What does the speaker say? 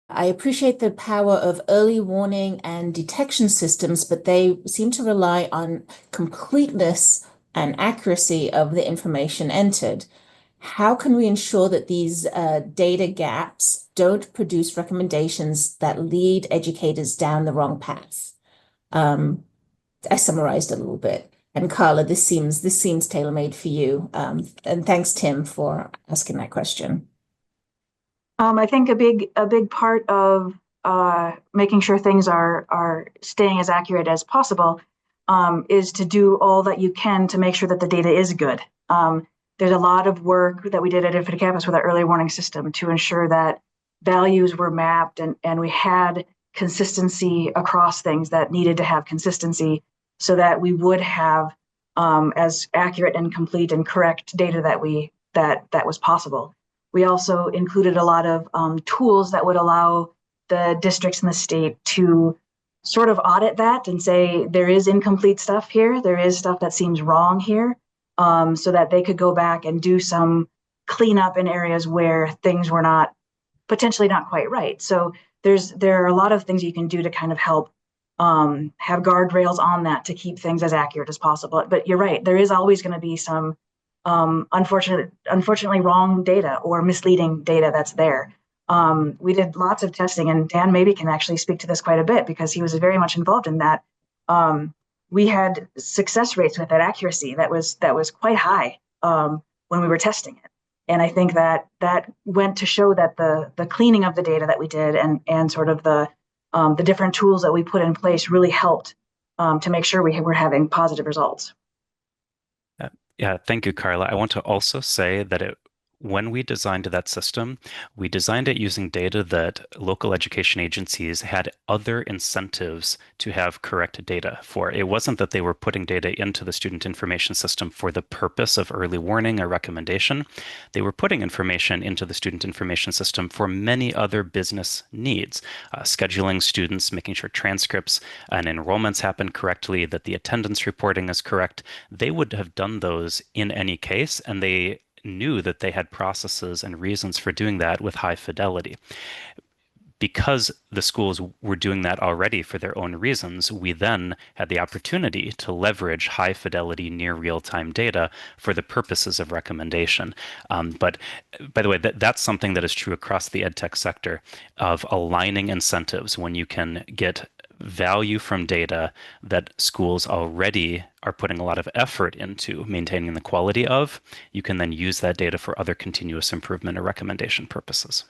I appreciate the power of early warning and detection systems, but they seem to rely on completeness and accuracy of the information entered. How can we ensure that these data gaps don't produce recommendations that lead educators down the wrong path? Um, I summarized a little bit. And Carla, this seems tailor-made for you. And thanks, Tim, for asking that question. I think a big part of making sure things are staying as accurate as possible is to do all that you can to make sure that the data is good. There's a lot of work that we did at Infinite Campus with our early warning system to ensure that values were mapped and we had consistency across things that needed to have consistency so that we would have as accurate and complete and correct data that was possible. We also included a lot of tools that would allow the districts in the state to sort of audit that and say, there is incomplete stuff here, there is stuff that seems wrong here, so that they could go back and do some cleanup in areas where things were not potentially not quite right. So there are a lot of things you can do to kind of help have guardrails on that to keep things as accurate as possible. But you're right, there is always going to be some unfortunately wrong data or misleading data that's there. We did lots of testing, and Dan maybe can actually speak to this quite a bit because he was very much involved in that. We had success rates with that accuracy that was quite high when we were testing it. And I think that went to show that the cleaning of the data that we did and sort of the different tools that we put in place really helped to make sure we were having positive results. Yeah, thank you, Carla. I want to also say that when we designed that system, we designed it using data that local education agencies had other incentives to have correct data for. It wasn't that they were putting data into the student information system for the purpose of early warning or recommendation. They were putting information into the student information system for many other business needs, scheduling students, making sure transcripts and enrollments happen correctly, that the attendance reporting is correct. They would have done those in any case, and they knew that they had processes and reasons for doing that with high fidelity. Because the schools were doing that already for their own reasons, we then had the opportunity to leverage high fidelity near real-time data for the purposes of recommendation. But by the way, that's something that is true across the edtech sector of aligning incentives when you can get value from data that schools already are putting a lot of effort into maintaining the quality of. You can then use that data for other continuous improvement or recommendation purposes.